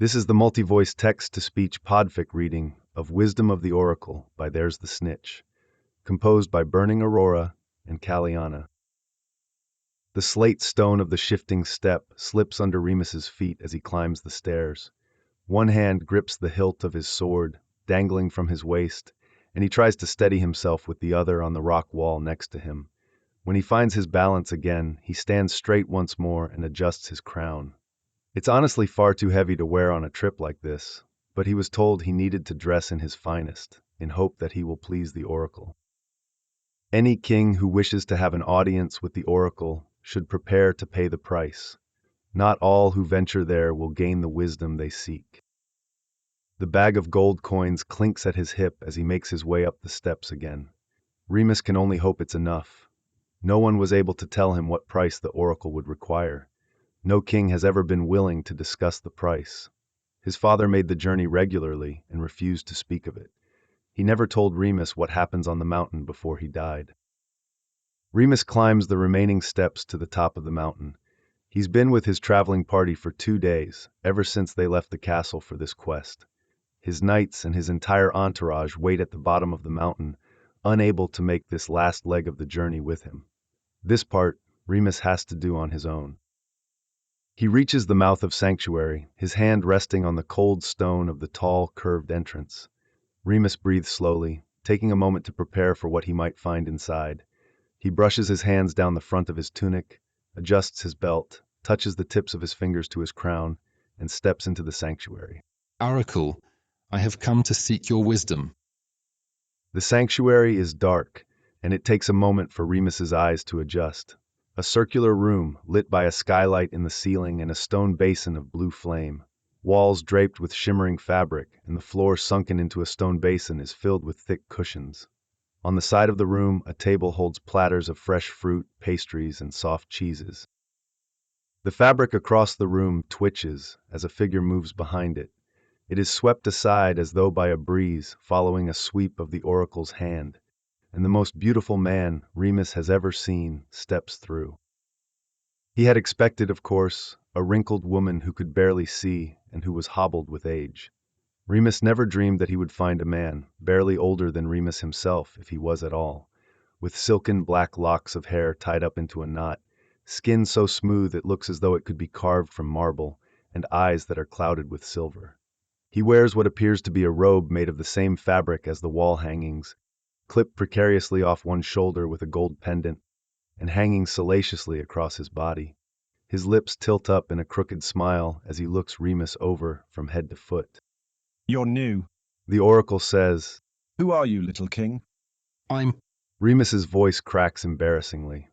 This is the multi-voice text-to-speech podfic reading of Wisdom of the Oracle by TherestheSnitch, composed by Burning Aurora and Kaliana. The slate stone of the shifting step slips under Remus's feet as he climbs the stairs. One hand grips the hilt of his sword, dangling from his waist, and he tries to steady himself with the other on the rock wall next to him. When he finds his balance again, he stands straight once more and adjusts his crown. It's honestly far too heavy to wear on a trip like this, but he was told he needed to dress in his finest, in hope that he will please the oracle. Any king who wishes to have an audience with the oracle should prepare to pay the price. Not all who venture there will gain the wisdom they seek. The bag of gold coins clinks at his hip as he makes his way up the steps again. Remus can only hope it's enough. No one was able to tell him what price the oracle would require. No king has ever been willing to discuss the price. His father made the journey regularly and refused to speak of it. He never told Remus what happens on the mountain before he died. Remus climbs the remaining steps to the top of the mountain. He's been with his traveling party for 2 days, ever since they left the castle for this quest. His knights and his entire entourage wait at the bottom of the mountain, unable to make this last leg of the journey with him. This part, Remus has to do on his own. He reaches the mouth of sanctuary, his hand resting on the cold stone of the tall, curved entrance. Remus breathes slowly, taking a moment to prepare for what he might find inside. He brushes his hands down the front of his tunic, adjusts his belt, touches the tips of his fingers to his crown, and steps into the sanctuary. Oracle, I have come to seek your wisdom. The sanctuary is dark, and it takes a moment for Remus's eyes to adjust. A circular room, lit by a skylight in the ceiling and a stone basin of blue flame. Walls draped with shimmering fabric, and the floor sunken into a stone basin is filled with thick cushions. On the side of the room, a table holds platters of fresh fruit, pastries, and soft cheeses. The fabric across the room twitches as a figure moves behind it. It is swept aside as though by a breeze, following a sweep of the oracle's hand, and the most beautiful man Remus has ever seen steps through. He had expected, of course, a wrinkled woman who could barely see and who was hobbled with age. Remus never dreamed that he would find a man, barely older than Remus himself if he was at all, with silken black locks of hair tied up into a knot, skin so smooth it looks as though it could be carved from marble, and eyes that are clouded with silver. He wears what appears to be a robe made of the same fabric as the wall hangings, clipped precariously off one shoulder with a gold pendant, and hanging salaciously across his body. His lips tilt up in a crooked smile as he looks Remus over from head to foot. You're new. The oracle says, Who are you, little king? I'm... Remus's voice cracks embarrassingly.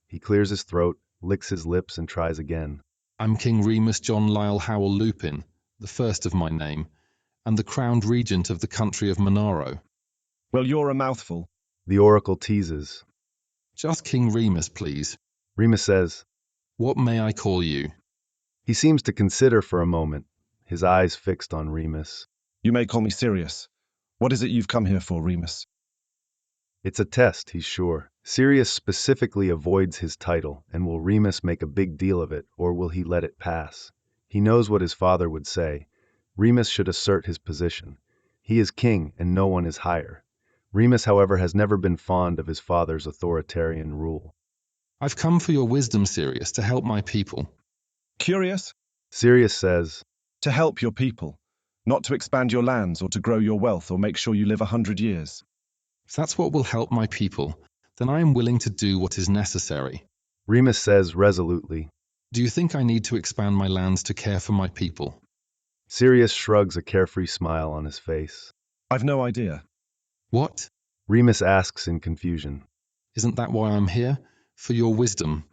He clears his throat, licks his lips, and tries again. I'm King Remus John Lyle Howell Lupin, the first of my name, and the crowned regent of the country of Monaro. Well, you're a mouthful. The oracle teases. Just King Remus, please. Remus says, What may I call you? He seems to consider for a moment, his eyes fixed on Remus. You may call me Sirius. What is it you've come here for, Remus? It's a test, he's sure. Sirius specifically avoids his title, and will Remus make a big deal of it, or will he let it pass? He knows what his father would say. Remus should assert his position. He is king, and no one is higher. Remus, however, has never been fond of his father's authoritarian rule. I've come for your wisdom, Sirius, to help my people. Curious? Sirius says, To help your people, not to expand your lands or to grow your wealth or make sure you live 100 years. If that's what will help my people, then I am willing to do what is necessary. Remus says resolutely. Do you think I need to expand my lands to care for my people? Sirius shrugs a carefree smile on his face. I've no idea. What? Remus asks in confusion. Isn't that why I'm here? For your wisdom.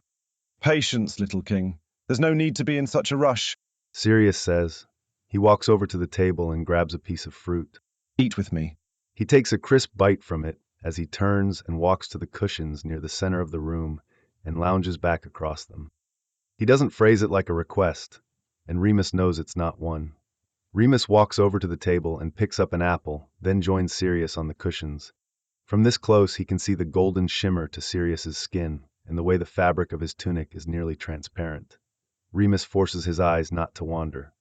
Patience, little king. There's no need to be in such a rush. Sirius says. He walks over to the table and grabs a piece of fruit. Eat with me. He takes a crisp bite from it as he turns and walks to the cushions near the center of the room and lounges back across them. He doesn't phrase it like a request, and Remus knows it's not one. Remus walks over to the table and picks up an apple, then joins Sirius on the cushions. From this close, he can see the golden shimmer to Sirius's skin, and the way the fabric of his tunic is nearly transparent. Remus forces his eyes not to wander.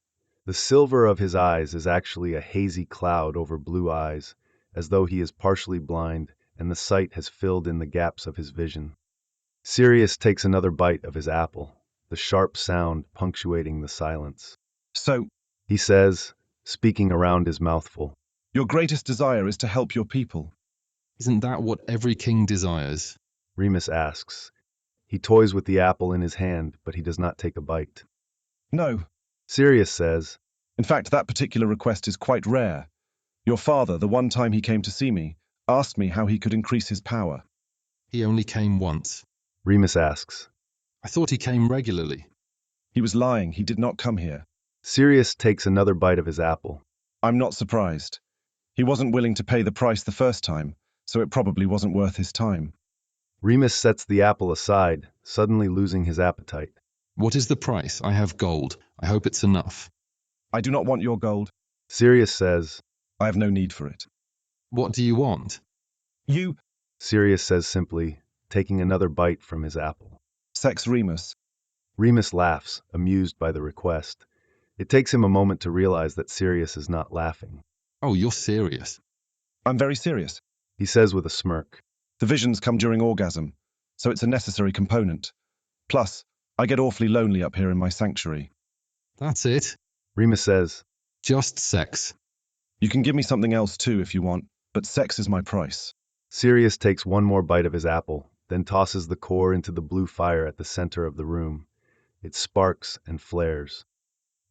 The silver of his eyes is actually a hazy cloud over blue eyes, as though he is partially blind and the sight has filled in the gaps of his vision. Sirius takes another bite of his apple, the sharp sound punctuating the silence. So, He says, speaking around his mouthful. your greatest desire is to help your people. Isn't that what every king desires? Remus asks. He toys with the apple in his hand, but he does not take a bite. No. Sirius says, In fact, that particular request is quite rare. Your father, the one time he came to see me, asked me how he could increase his power. He only came once. Remus asks. I thought he came regularly. He was lying. He did not come here. Sirius takes another bite of his apple. I'm not surprised. He wasn't willing to pay the price the first time, so it probably wasn't worth his time. Remus sets the apple aside, suddenly losing his appetite. What is the price? I have gold. I hope it's enough. I do not want your gold. Sirius says, I have no need for it. What do you want? You, Sirius says simply, taking another bite from his apple. Sex Remus. Remus laughs, amused by the request. It takes him a moment to realize that Sirius is not laughing. Oh, you're serious. I'm very serious. He says with a smirk. The visions come during orgasm, so it's a necessary component. Plus, I get awfully lonely up here in my sanctuary. That's it. Remus says, Just sex. You can give me something else too if you want, but sex is my price. Sirius takes one more bite of his apple, then tosses the core into the blue fire at the center of the room. It sparks and flares.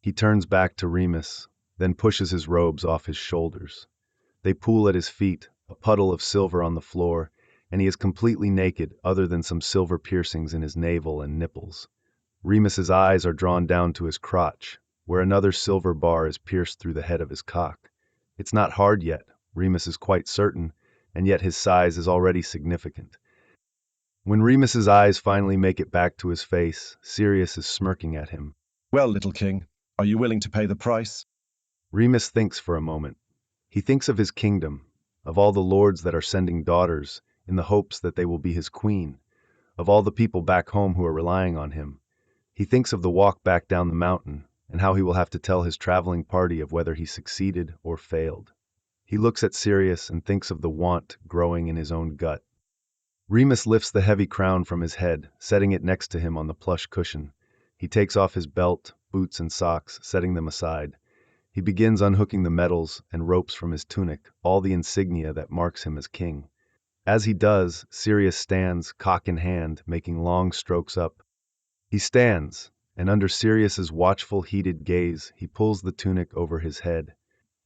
He turns back to Remus, then pushes his robes off his shoulders. They pool at his feet, a puddle of silver on the floor, and he is completely naked other than some silver piercings in his navel and nipples. Remus's eyes are drawn down to his crotch, where another silver bar is pierced through the head of his cock. It's not hard yet, Remus is quite certain, and yet his size is already significant. When Remus's eyes finally make it back to his face, Sirius is smirking at him. Well, little king, are you willing to pay the price? Remus thinks for a moment. He thinks of his kingdom, of all the lords that are sending daughters in the hopes that they will be his queen, of all the people back home who are relying on him. He thinks of the walk back down the mountain and how he will have to tell his traveling party of whether he succeeded or failed. He looks at Sirius and thinks of the want growing in his own gut. Remus lifts the heavy crown from his head, setting it next to him on the plush cushion. He takes off his belt, boots, and socks, setting them aside. He begins unhooking the medals and ropes from his tunic, all the insignia that marks him as king. As he does, Sirius stands, cock in hand, making long strokes up. He stands, and under Sirius's watchful, heated gaze, he pulls the tunic over his head.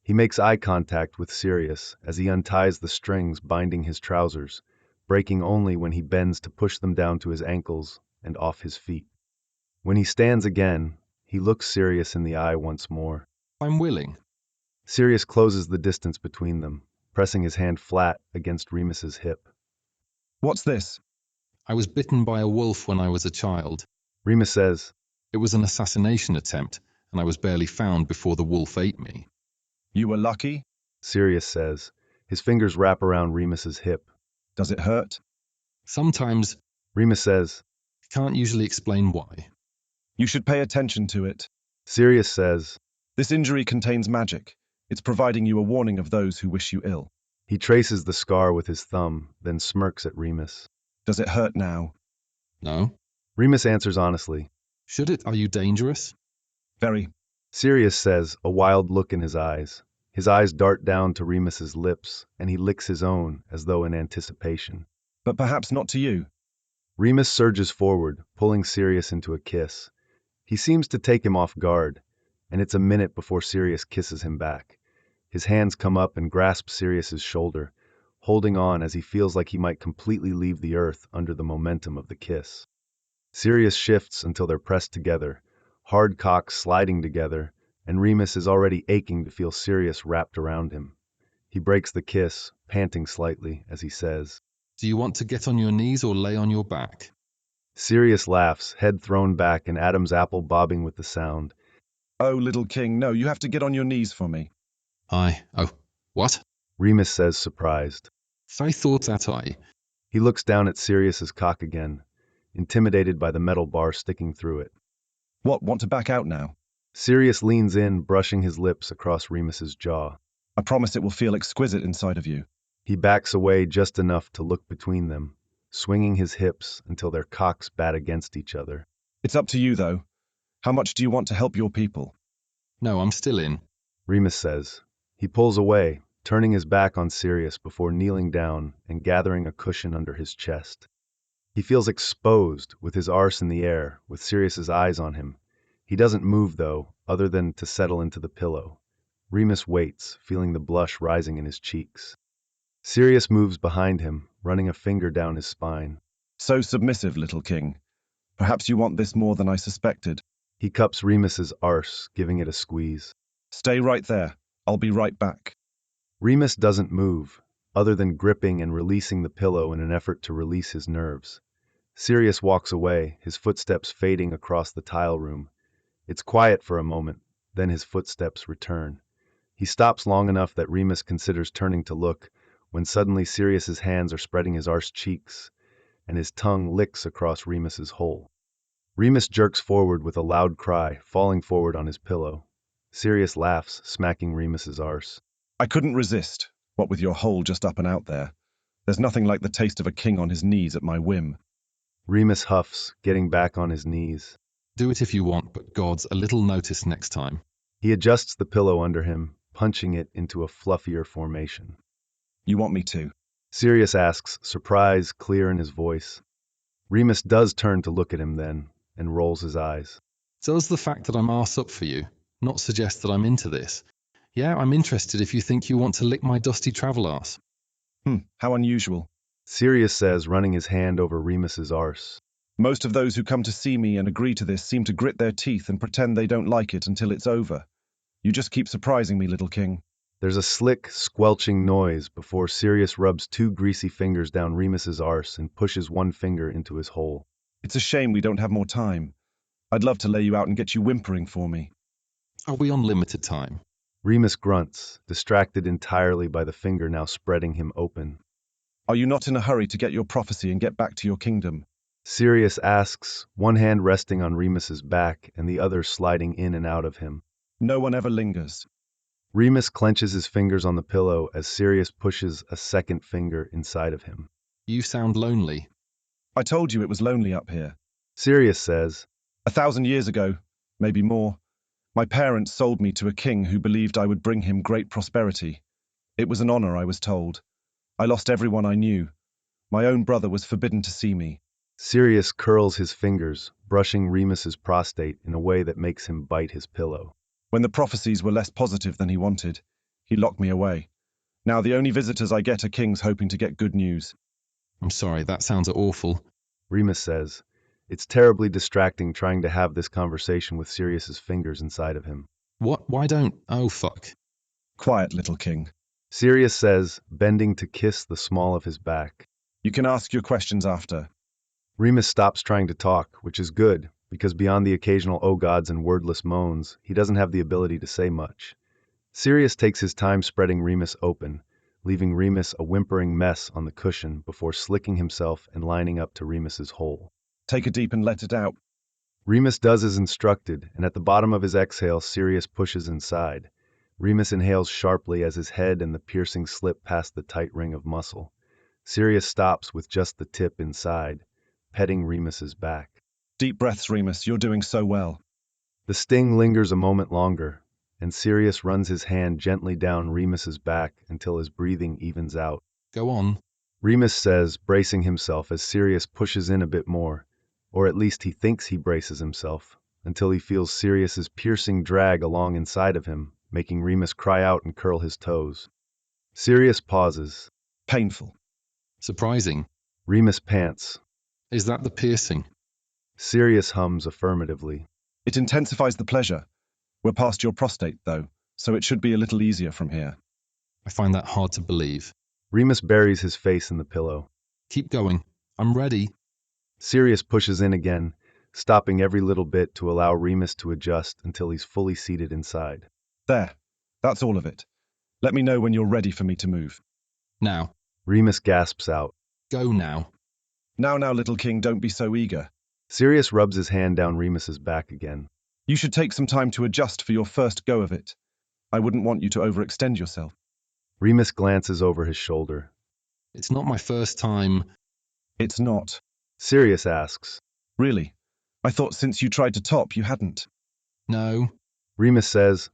He makes eye contact with Sirius as he unties the strings binding his trousers, breaking only when he bends to push them down to his ankles and off his feet. When he stands again, he looks Sirius in the eye once more. I'm willing. Sirius closes the distance between them, pressing his hand flat against Remus's hip. What's this? I was bitten by a wolf when I was a child. Remus says, It was an assassination attempt, and I was barely found before the wolf ate me. You were lucky? Sirius says. His fingers wrap around Remus's hip. Does it hurt? Sometimes, Remus says, can't usually explain why. You should pay attention to it. Sirius says, This injury contains magic. It's providing you a warning of those who wish you ill. He traces the scar with his thumb, then smirks at Remus. Does it hurt now? No? Remus answers honestly. Should it? Are you dangerous? Very. Sirius says, a wild look in his eyes. His eyes dart down to Remus's lips, and he licks his own, as though in anticipation. But perhaps not to you. Remus surges forward, pulling Sirius into a kiss. He seems to take him off guard, and it's a minute before Sirius kisses him back. His hands come up and grasp Sirius's shoulder, holding on as he feels like he might completely leave the earth under the momentum of the kiss. Sirius shifts until they're pressed together, hard cocks sliding together, and Remus is already aching to feel Sirius wrapped around him. He breaks the kiss, panting slightly, as he says, Do you want to get on your knees or lay on your back? Sirius laughs, head thrown back and Adam's apple bobbing with the sound. Oh, little king, no, you have to get on your knees for me. Oh, what? Remus says, surprised. I thought that I. He looks down at Sirius's cock again, intimidated by the metal bar sticking through it. What, want to back out now? Sirius leans in, brushing his lips across Remus's jaw. I promise it will feel exquisite inside of you. He backs away just enough to look between them, swinging his hips until their cocks bat against each other. It's up to you, though. How much do you want to help your people? No, I'm still in. Remus says. He pulls away, turning his back on Sirius before kneeling down and gathering a cushion under his chest. He feels exposed, with his arse in the air, with Sirius's eyes on him. He doesn't move, though, other than to settle into the pillow. Remus waits, feeling the blush rising in his cheeks. Sirius moves behind him, running a finger down his spine. So submissive, little king. Perhaps you want this more than I suspected. He cups Remus's arse, giving it a squeeze. Stay right there. I'll be right back. Remus doesn't move, other than gripping and releasing the pillow in an effort to release his nerves. Sirius walks away, his footsteps fading across the tile room. It's quiet for a moment, then his footsteps return. He stops long enough that Remus considers turning to look, when suddenly Sirius's hands are spreading his arse cheeks, and his tongue licks across Remus's hole. Remus jerks forward with a loud cry, falling forward on his pillow. Sirius laughs, smacking Remus's arse. I couldn't resist, what with your hole just up and out there. There's nothing like the taste of a king on his knees at my whim. Remus huffs, getting back on his knees. Do it if you want, but gods, a little notice next time. He adjusts the pillow under him, punching it into a fluffier formation. You want me to? Sirius asks, surprise clear in his voice. Remus does turn to look at him then, and rolls his eyes. Does the fact that I'm arse up for you not suggest that I'm into this? Yeah, I'm interested if you think you want to lick my dusty travel arse. How unusual. Sirius says, running his hand over Remus's arse. Most of those who come to see me and agree to this seem to grit their teeth and pretend they don't like it until it's over. You just keep surprising me, little king. There's a slick, squelching noise before Sirius rubs 2 greasy fingers down Remus's arse and pushes one finger into his hole. It's a shame we don't have more time. I'd love to lay you out and get you whimpering for me. Are we on limited time? Remus grunts, distracted entirely by the finger now spreading him open. Are you not in a hurry to get your prophecy and get back to your kingdom? Sirius asks, one hand resting on Remus's back and the other sliding in and out of him. No one ever lingers. Remus clenches his fingers on the pillow as Sirius pushes a second finger inside of him. You sound lonely. I told you it was lonely up here. Sirius says, 1,000 years ago, maybe more, my parents sold me to a king who believed I would bring him great prosperity. It was an honor, I was told. I lost everyone I knew. My own brother was forbidden to see me. Sirius curls his fingers, brushing Remus's prostate in a way that makes him bite his pillow. When the prophecies were less positive than he wanted, he locked me away. Now the only visitors I get are kings hoping to get good news. I'm sorry, that sounds awful. Remus says. It's terribly distracting trying to have this conversation with Sirius's fingers inside of him. What? Why don't? Oh, fuck. Quiet, little king. Sirius says, bending to kiss the small of his back. You can ask your questions after. Remus stops trying to talk, which is good, because beyond the occasional oh gods and wordless moans, he doesn't have the ability to say much. Sirius takes his time spreading Remus open, leaving Remus a whimpering mess on the cushion before slicking himself and lining up to Remus's hole. Take a deep and let it out. Remus does as instructed, and at the bottom of his exhale, Sirius pushes inside. Remus inhales sharply as his head and the piercing slip past the tight ring of muscle. Sirius stops with just the tip inside, petting Remus's back. Deep breaths, Remus. You're doing so well. The sting lingers a moment longer, and Sirius runs his hand gently down Remus's back until his breathing evens out. Go on. Remus says, bracing himself as Sirius pushes in a bit more, or at least he thinks he braces himself, until he feels Sirius's piercing drag along inside of him, making Remus cry out and curl his toes. Sirius pauses. Painful. Surprising. Remus pants. Is that the piercing? Sirius hums affirmatively. It intensifies the pleasure. We're past your prostate, though, so it should be a little easier from here. I find that hard to believe. Remus buries his face in the pillow. Keep going. I'm ready. Sirius pushes in again, stopping every little bit to allow Remus to adjust until he's fully seated inside. There. That's all of it. Let me know when you're ready for me to move. Now. Remus gasps out. Go now. Now, little king, don't be so eager. Sirius rubs his hand down Remus's back again. You should take some time to adjust for your first go of it. I wouldn't want you to overextend yourself. Remus glances over his shoulder. It's not my first time. It's not. Sirius asks. Really? I thought since you tried to top, you hadn't. No. Remus says.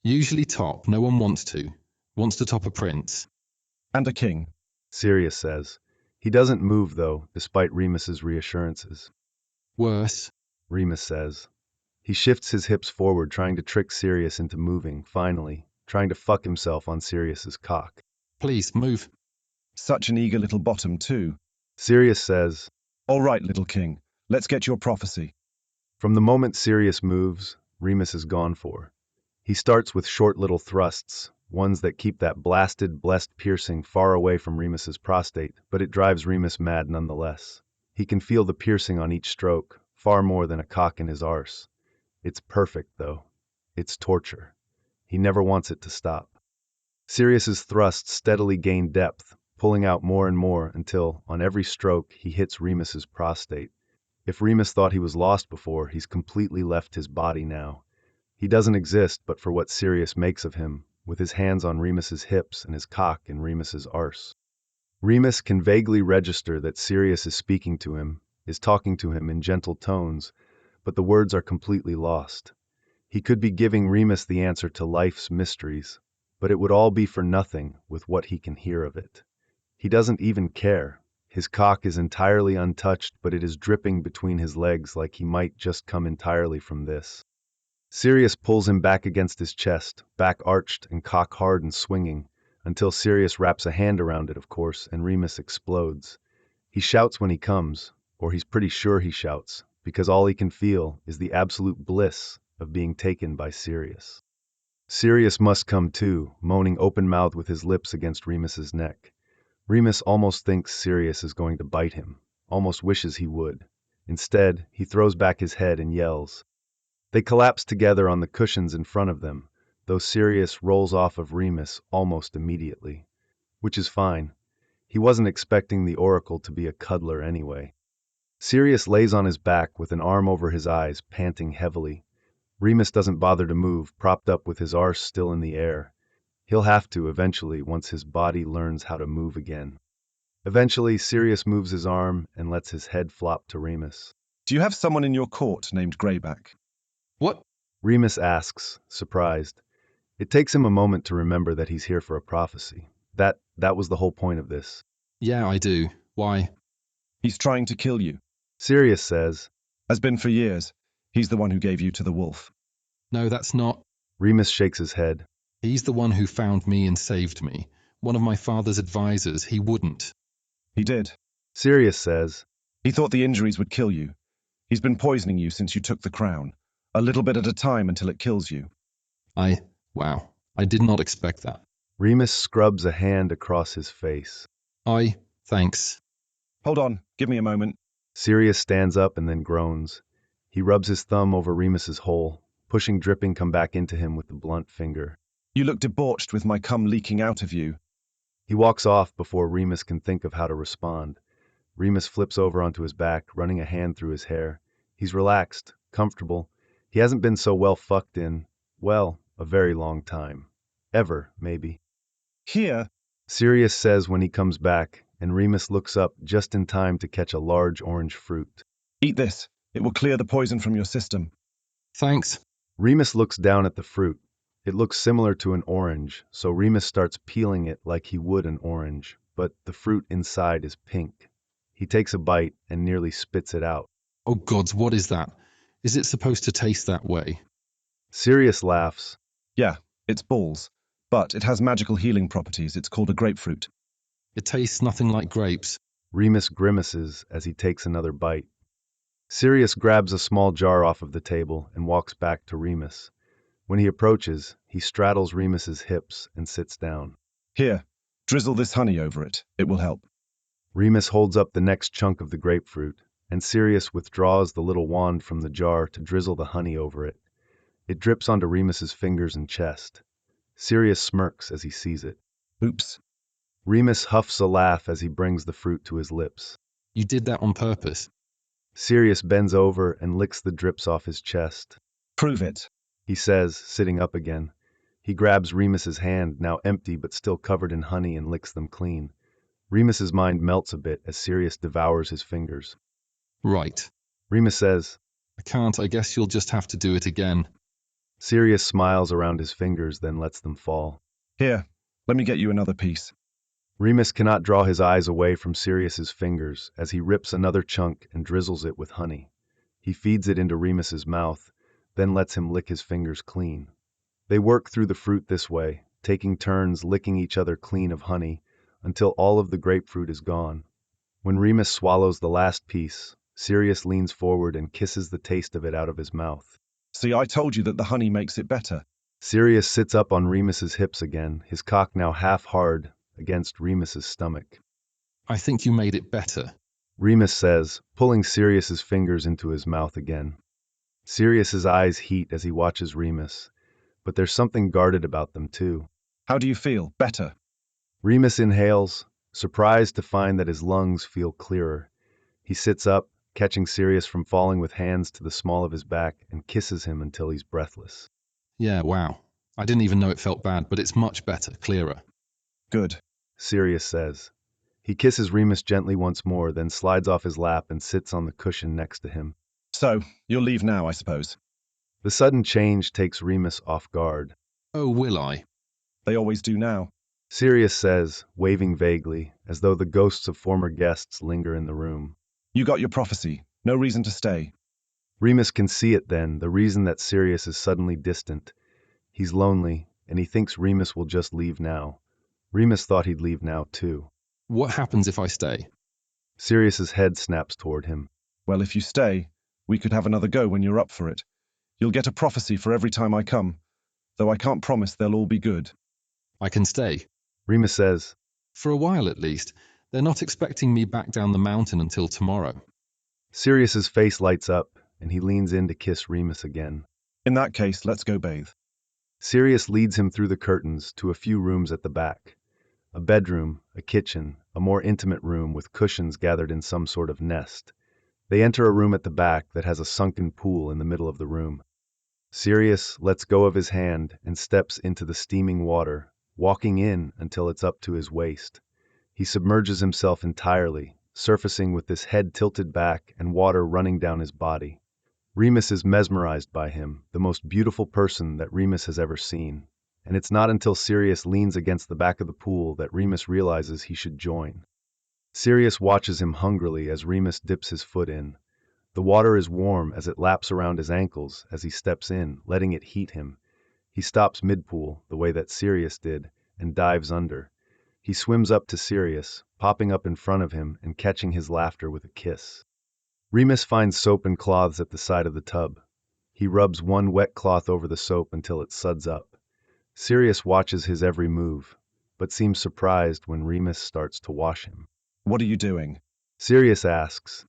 Usually top, no one wants to. Wants to top a prince. And a king. Sirius says. He doesn't move, though, despite Remus's reassurances. Worse. Remus says. He shifts his hips forward, trying to trick Sirius into moving, finally, trying to fuck himself on Sirius's cock. Please, move. Such an eager little bottom, too. Sirius says. All right, little king. Let's get your prophecy. From the moment Sirius moves, Remus is gone for. He starts with short little thrusts, ones that keep that blasted, blessed piercing far away from Remus's prostate, but it drives Remus mad nonetheless. He can feel the piercing on each stroke, far more than a cock in his arse. It's perfect, though. It's torture. He never wants it to stop. Sirius's thrusts steadily gain depth, pulling out more and more until, on every stroke, he hits Remus's prostate. If Remus thought he was lost before, he's completely left his body now. He doesn't exist but for what Sirius makes of him, with his hands on Remus's hips and his cock in Remus's arse. Remus can vaguely register that Sirius is speaking to him, is talking to him in gentle tones, but the words are completely lost. He could be giving Remus the answer to life's mysteries, but it would all be for nothing with what he can hear of it. He doesn't even care. His cock is entirely untouched, but it is dripping between his legs like he might just come entirely from this. Sirius pulls him back against his chest, back arched and cock hard and swinging, until Sirius wraps a hand around it, of course, and Remus explodes. He shouts when he comes, or he's pretty sure he shouts, because all he can feel is the absolute bliss of being taken by Sirius. Sirius must come too, moaning open-mouthed with his lips against Remus's neck. Remus almost thinks Sirius is going to bite him, almost wishes he would. Instead, he throws back his head and yells. They collapse together on the cushions in front of them, though Sirius rolls off of Remus almost immediately. Which is fine. He wasn't expecting the Oracle to be a cuddler anyway. Sirius lays on his back with an arm over his eyes, panting heavily. Remus doesn't bother to move, propped up with his arse still in the air. He'll have to eventually once his body learns how to move again. Eventually, Sirius moves his arm and lets his head flop to Remus. Do you have someone in your court named Greyback? What? Remus asks, surprised. It takes him a moment to remember that he's here for a prophecy. That was the whole point of this. Yeah, I do. Why? He's trying to kill you. Sirius says. Has been for years. He's the one who gave you to the wolf. No, that's not. Remus shakes his head. He's the one who found me and saved me. One of my father's advisors. He wouldn't. He did. Sirius says. He thought the injuries would kill you. He's been poisoning you since you took the crown. A little bit at a time until it kills you. Wow. I did not expect that. Remus scrubs a hand across his face. Thanks. Hold on, give me a moment. Sirius stands up and then groans. He rubs his thumb over Remus's hole, pushing dripping come back into him with the blunt finger. You look debauched with my cum leaking out of you. He walks off before Remus can think of how to respond. Remus flips over onto his back, running a hand through his hair. He's relaxed, comfortable. He hasn't been so well fucked in, well, a very long time. Ever, maybe. Here, Sirius says when he comes back, and Remus looks up just in time to catch a large orange fruit. eat this. It will clear the poison from your system. Thanks. Remus looks down at the fruit. It looks similar to an orange, so Remus starts peeling it like he would an orange, but the fruit inside is pink. He takes a bite and nearly spits it out. Oh gods, what is that? Is it supposed to taste that way? Sirius laughs. Yeah, it's balls. But it has magical healing properties. It's called a grapefruit. It tastes nothing like grapes. Remus grimaces as he takes another bite. Sirius grabs a small jar off of the table and walks back to Remus. When he approaches, he straddles Remus's hips and sits down. Here, drizzle this honey over it. It will help. Remus holds up the next chunk of the grapefruit, and Sirius withdraws the little wand from the jar to drizzle the honey over it. It drips onto Remus's fingers and chest. Sirius smirks as he sees it. Oops. Remus huffs a laugh as he brings the fruit to his lips. You did that on purpose. Sirius bends over and licks the drips off his chest. Prove it. he says, sitting up again. He grabs Remus's hand, now empty but still covered in honey, and licks them clean. Remus's mind melts a bit as Sirius devours his fingers. Right. Remus says, I can't. I guess you'll just have to do it again. Sirius smiles around his fingers, then lets them fall. Here, let me get you another piece. Remus cannot draw his eyes away from Sirius's fingers as he rips another chunk and drizzles it with honey. He feeds it into Remus's mouth, then lets him lick his fingers clean. They work through the fruit this way, taking turns licking each other clean of honey until all of the grapefruit is gone. When Remus swallows the last piece, Sirius leans forward and kisses the taste of it out of his mouth. See, I told you that the honey makes it better. Sirius sits up on Remus's hips again, his cock now half hard against Remus's stomach. I think you made it better. Remus says, pulling Sirius's fingers into his mouth again. Sirius's eyes heat as he watches Remus, but there's something guarded about them too. How do you feel? Better. Remus inhales, surprised to find that his lungs feel clearer. He sits up, catching Sirius from falling with hands to the small of his back, and kisses him until he's breathless. Yeah, wow. I didn't even know it felt bad, but it's much better, clearer. Good. Sirius says. He kisses Remus gently once more, then slides off his lap and sits on the cushion next to him. So, you'll leave now, I suppose. The sudden change takes Remus off guard. Oh, will I? They always do now. Sirius says, waving vaguely, as though the ghosts of former guests linger in the room. You got your prophecy. No reason to stay. Remus can see it then, the reason that Sirius is suddenly distant. He's lonely, and he thinks Remus will just leave now. Remus thought he'd leave now, too. What happens if I stay? Sirius's head snaps toward him. Well, if you stay, we could have another go when you're up for it. You'll get a prophecy for every time I come, though I can't promise they'll all be good. I can stay. Remus says, For a while at least. They're not expecting me back down the mountain until tomorrow. Sirius's face lights up, and he leans in to kiss Remus again. In that case, let's go bathe. Sirius leads him through the curtains to a few rooms at the back. A bedroom, a kitchen, a more intimate room with cushions gathered in some sort of nest. They enter a room at the back that has a sunken pool in the middle of the room. Sirius lets go of his hand and steps into the steaming water, walking in until it's up to his waist. He submerges himself entirely, surfacing with his head tilted back and water running down his body. Remus is mesmerized by him, the most beautiful person that Remus has ever seen. And it's not until Sirius leans against the back of the pool that Remus realizes he should join. Sirius watches him hungrily as Remus dips his foot in. The water is warm as it laps around his ankles as he steps in, letting it heat him. He stops mid-pool, the way that Sirius did, and dives under. He swims up to Sirius, popping up in front of him and catching his laughter with a kiss. Remus finds soap and cloths at the side of the tub. He rubs one wet cloth over the soap until it suds up. Sirius watches his every move, but seems surprised when Remus starts to wash him. What are you doing? Sirius asks.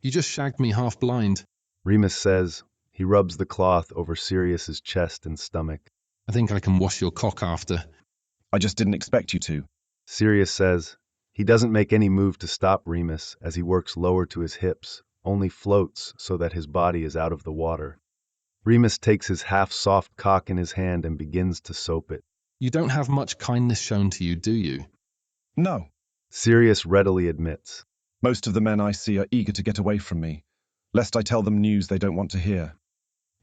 You just shagged me half blind. Remus says. He rubs the cloth over Sirius's chest and stomach. I think I can wash your cock after. I just didn't expect you to. Sirius says. He doesn't make any move to stop Remus as he works lower to his hips, only floats so that his body is out of the water. Remus takes his half-soft cock in his hand and begins to soap it. You don't have much kindness shown to you, do you? No. Sirius readily admits. Most of the men I see are eager to get away from me, lest I tell them news they don't want to hear.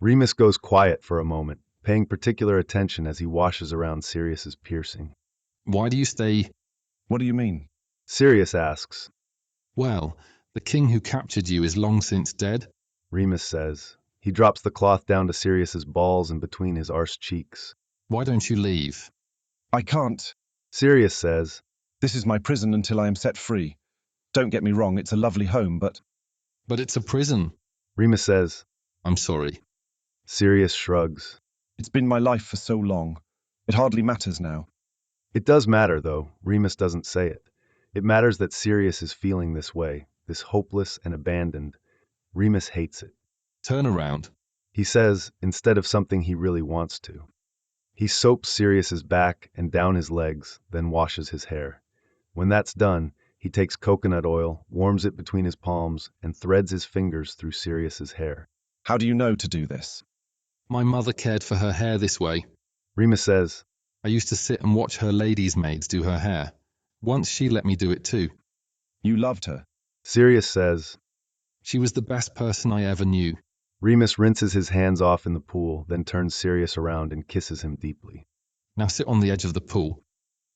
Remus goes quiet for a moment, paying particular attention as he washes around Sirius's piercing. Why do you stay? What do you mean? Sirius asks. Well, the king who captured you is long since dead. Remus says. He drops the cloth down to Sirius's balls and between his arsed cheeks. Why don't you leave? I can't. Sirius says. This is my prison until I am set free. Don't get me wrong, it's a lovely home, but... But it's a prison. Remus says. I'm sorry. Sirius shrugs. It's been my life for so long. It hardly matters now. It does matter, though. Remus doesn't say it. It matters that Sirius is feeling this way, this hopeless and abandoned. Remus hates it. Turn around. He says, instead of something he really wants to. He soaps Sirius's back and down his legs, then washes his hair. When that's done, he takes coconut oil, warms it between his palms, and threads his fingers through Sirius's hair. How do you know to do this? My mother cared for her hair this way. Remus says. I used to sit and watch her ladies' maids do her hair. Once she let me do it too. You loved her. Sirius says. She was the best person I ever knew. Remus rinses his hands off in the pool, then turns Sirius around and kisses him deeply. Now sit on the edge of the pool.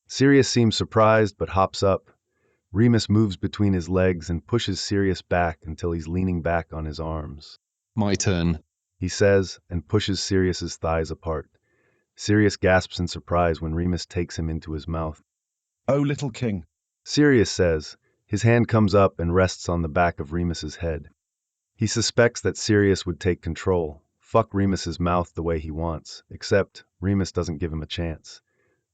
Sirius seems surprised but hops up. Remus moves between his legs and pushes Sirius back until he's leaning back on his arms. My turn, he says, and pushes Sirius's thighs apart. Sirius gasps in surprise when Remus takes him into his mouth. Oh, little king. Sirius says. His hand comes up and rests on the back of Remus's head. He suspects that Sirius would take control, fuck Remus's mouth the way he wants, except Remus doesn't give him a chance.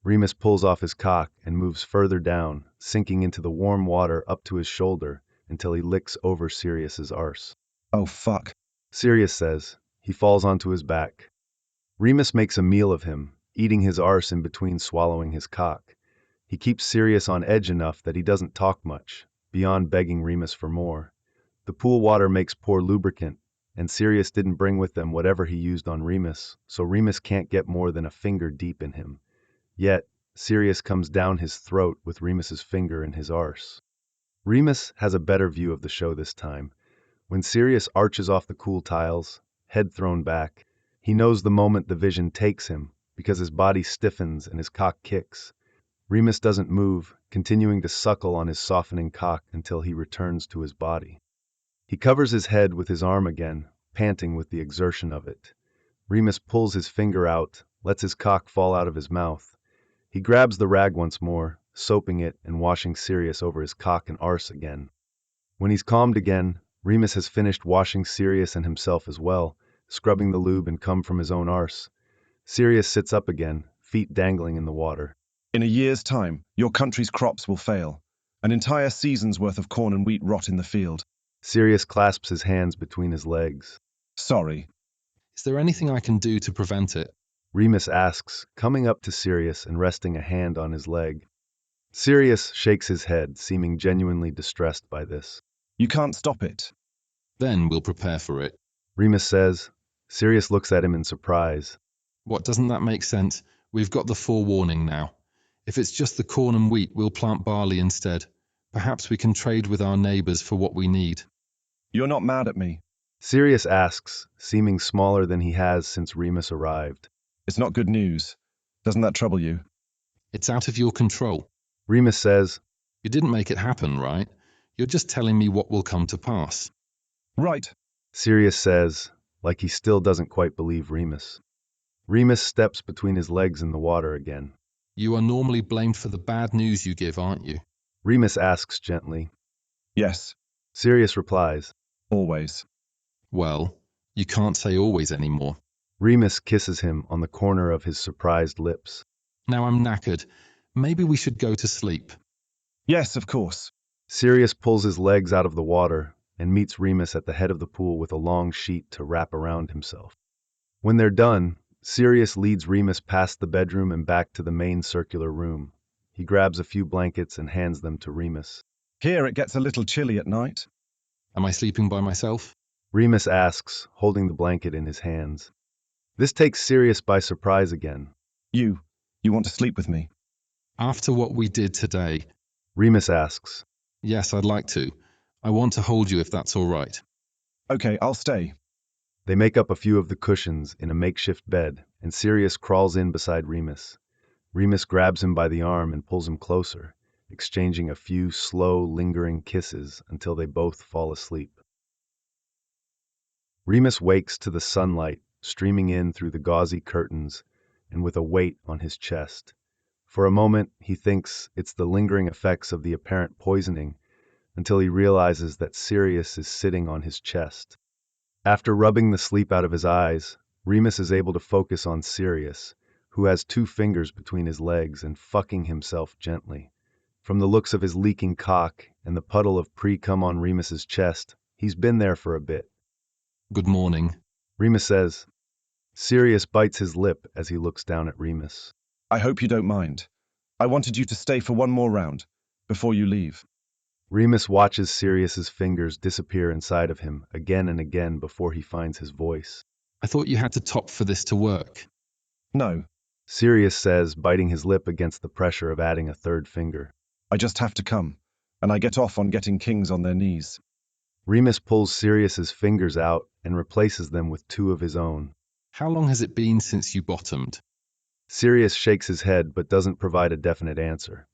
Remus pulls off his cock and moves further down, sinking into the warm water up to his shoulder until he licks over Sirius's arse. Oh, fuck. Sirius says. He falls onto his back. Remus makes a meal of him, eating his arse in between swallowing his cock. He keeps Sirius on edge enough that he doesn't talk much, beyond begging Remus for more. The pool water makes poor lubricant, and Sirius didn't bring with them whatever he used on Remus, so Remus can't get more than a finger deep in him. Yet, Sirius comes down his throat with Remus's finger in his arse. Remus has a better view of the show this time. When Sirius arches off the cool tiles, head thrown back, he knows the moment the vision takes him, because his body stiffens and his cock kicks. Remus doesn't move, continuing to suckle on his softening cock until he returns to his body. He covers his head with his arm again, panting with the exertion of it. Remus pulls his finger out, lets his cock fall out of his mouth. He grabs the rag once more, soaping it and washing Sirius over his cock and arse again. When he's calmed again, Remus has finished washing Sirius and himself as well, scrubbing the lube and cum from his own arse. Sirius sits up again, feet dangling in the water. In a year's time, your country's crops will fail. An entire season's worth of corn and wheat rot in the field. Sirius clasps his hands between his legs. Sorry. Is there anything I can do to prevent it? Remus asks, coming up to Sirius and resting a hand on his leg. Sirius shakes his head, seeming genuinely distressed by this. You can't stop it. Then we'll prepare for it. Remus says. Sirius looks at him in surprise. What, doesn't that make sense? We've got the forewarning now. If it's just the corn and wheat, we'll plant barley instead. Perhaps we can trade with our neighbors for what we need. You're not mad at me. Sirius asks, seeming smaller than he has since Remus arrived. It's not good news. Doesn't that trouble you? It's out of your control. Remus says. You didn't make it happen, right? You're just telling me what will come to pass. Right. Sirius says, like he still doesn't quite believe Remus. Remus steps between his legs in the water again. You are normally blamed for the bad news you give, aren't you? Remus asks gently. Yes. Sirius replies. Always. Well, you can't say always anymore. Remus kisses him on the corner of his surprised lips. Now I'm knackered. Maybe we should go to sleep. Yes, of course. Sirius pulls his legs out of the water and meets Remus at the head of the pool with a long sheet to wrap around himself. When they're done, Sirius leads Remus past the bedroom and back to the main circular room. He grabs a few blankets and hands them to Remus. Here it gets a little chilly at night. Am I sleeping by myself? Remus asks, holding the blanket in his hands. This takes Sirius by surprise again. You want to sleep with me? After what we did today. Remus asks. Yes, I'd like to. I want to hold you if that's all right. Okay, I'll stay. They make up a few of the cushions in a makeshift bed, and Sirius crawls in beside Remus. Remus grabs him by the arm and pulls him closer, exchanging a few slow, lingering kisses until they both fall asleep. Remus wakes to the sunlight streaming in through the gauzy curtains and with a weight on his chest. For a moment, he thinks it's the lingering effects of the apparent poisoning until he realizes that Sirius is sitting on his chest. After rubbing the sleep out of his eyes, Remus is able to focus on Sirius, who has 2 fingers between his legs and fucking himself gently. From the looks of his leaking cock and the puddle of pre-cum on Remus's chest, he's been there for a bit. Good morning. Remus says. Sirius bites his lip as he looks down at Remus. I hope you don't mind. I wanted you to stay for one more round, before you leave. Remus watches Sirius's fingers disappear inside of him again and again before he finds his voice. I thought you had to top for this to work. No, Sirius says, biting his lip against the pressure of adding a third finger. I just have to come, and I get off on getting kings on their knees. Remus pulls Sirius's fingers out and replaces them with two of his own. How long has it been since you bottomed? Sirius shakes his head but doesn't provide a definite answer.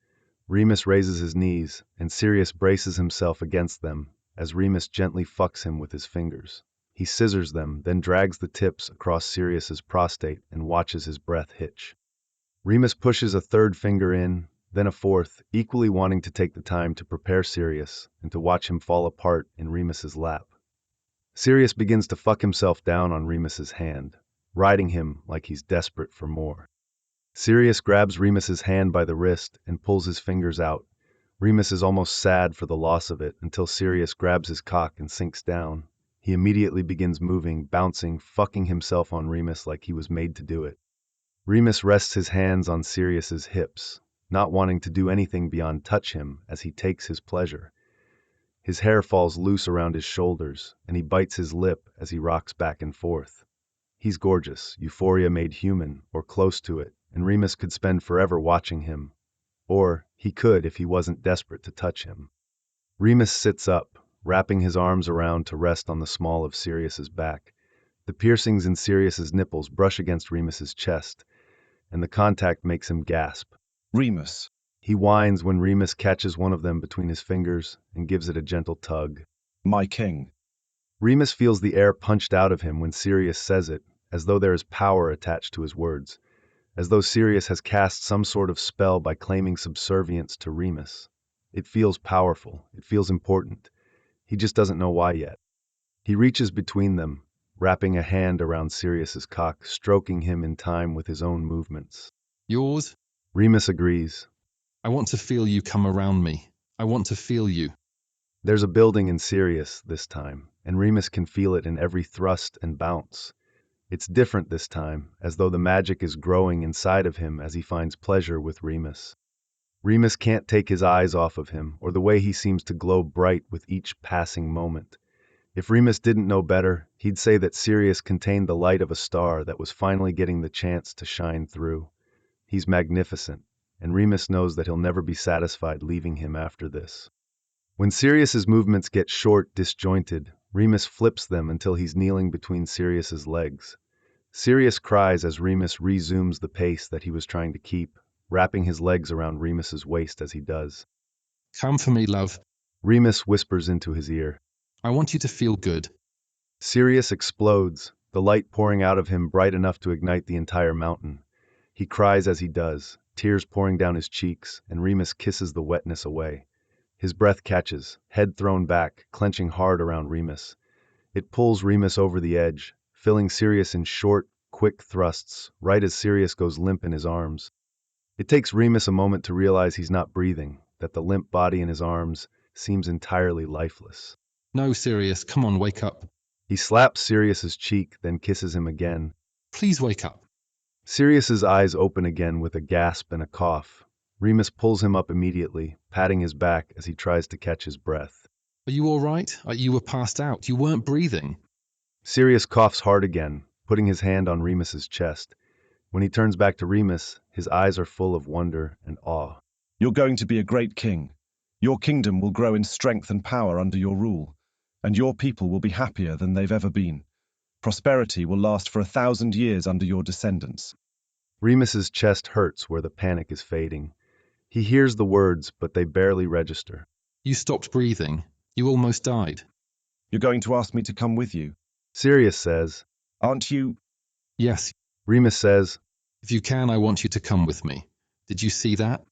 Remus raises his knees, and Sirius braces himself against them as Remus gently fucks him with his fingers. He scissors them, then drags the tips across Sirius's prostate and watches his breath hitch. Remus pushes a third finger in, then a fourth, equally wanting to take the time to prepare Sirius and to watch him fall apart in Remus's lap. Sirius begins to fuck himself down on Remus's hand, riding him like he's desperate for more. Sirius grabs Remus's hand by the wrist and pulls his fingers out. Remus is almost sad for the loss of it until Sirius grabs his cock and sinks down. He immediately begins moving, bouncing, fucking himself on Remus like he was made to do it. Remus rests his hands on Sirius's hips, not wanting to do anything beyond touch him as he takes his pleasure. His hair falls loose around his shoulders, and he bites his lip as he rocks back and forth. He's gorgeous, euphoria made human, or close to it, and Remus could spend forever watching him. Or he could if he wasn't desperate to touch him. Remus sits up, wrapping his arms around to rest on the small of Sirius's back. The piercings in Sirius's nipples brush against Remus's chest, and the contact makes him gasp. Remus. He whines when Remus catches one of them between his fingers and gives it a gentle tug. My king. Remus feels the air punched out of him when Sirius says it, as though there is power attached to his words, as though Sirius has cast some sort of spell by claiming subservience to Remus. It feels powerful. It feels important. He just doesn't know why yet. He reaches between them, wrapping a hand around Sirius's cock, stroking him in time with his own movements. Yours? Remus agrees. I want to feel you come around me. I want to feel you. There's a building in Sirius this time, and Remus can feel it in every thrust and bounce. It's different this time, as though the magic is growing inside of him as he finds pleasure with Remus. Remus can't take his eyes off of him, or the way he seems to glow bright with each passing moment. If Remus didn't know better, he'd say that Sirius contained the light of a star that was finally getting the chance to shine through. He's magnificent, and Remus knows that he'll never be satisfied leaving him after this. When Sirius's movements get short, disjointed, Remus flips them until he's kneeling between Sirius's legs. Sirius cries as Remus resumes the pace that he was trying to keep, wrapping his legs around Remus's waist as he does. Come for me, love. Remus whispers into his ear. I want you to feel good. Sirius explodes, the light pouring out of him bright enough to ignite the entire mountain. He cries as he does, tears pouring down his cheeks, and Remus kisses the wetness away. His breath catches, head thrown back, clenching hard around Remus. It pulls Remus over the edge, filling Sirius in short, quick thrusts, right as Sirius goes limp in his arms. It takes Remus a moment to realize he's not breathing, that the limp body in his arms seems entirely lifeless. No, Sirius, come on, wake up. He slaps Sirius's cheek, then kisses him again. Please wake up. Sirius's eyes open again with a gasp and a cough. Remus pulls him up immediately, patting his back as he tries to catch his breath. Are you all right? You were passed out. You weren't breathing. Sirius coughs hard again, putting his hand on Remus's chest. When he turns back to Remus, his eyes are full of wonder and awe. You're going to be a great king. Your kingdom will grow in strength and power under your rule, and your people will be happier than they've ever been. Prosperity will last for 1,000 years under your descendants. Remus's chest hurts where the panic is fading. He hears the words, but they barely register. You stopped breathing. You almost died. You're going to ask me to come with you? Sirius says. Aren't you? Yes. Remus says. If you can, I want you to come with me. Did you see that?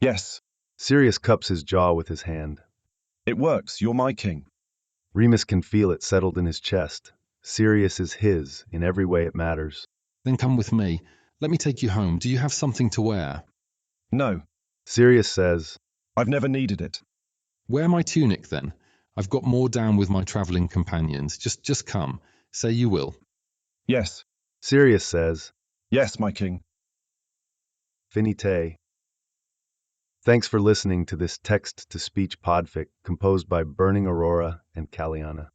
Yes. Sirius cups his jaw with his hand. It works. You're my king. Remus can feel it settled in his chest. Sirius is his in every way it matters. Then come with me. Let me take you home. Do you have something to wear? No. Sirius says. I've never needed it. Wear my tunic, then. I've got more down with my traveling companions. Just come. Say you will. Yes. Sirius says. Yes, my king. Finite. Thanks for listening to this text-to-speech podfic composed by Burning Aurora and Kaliana.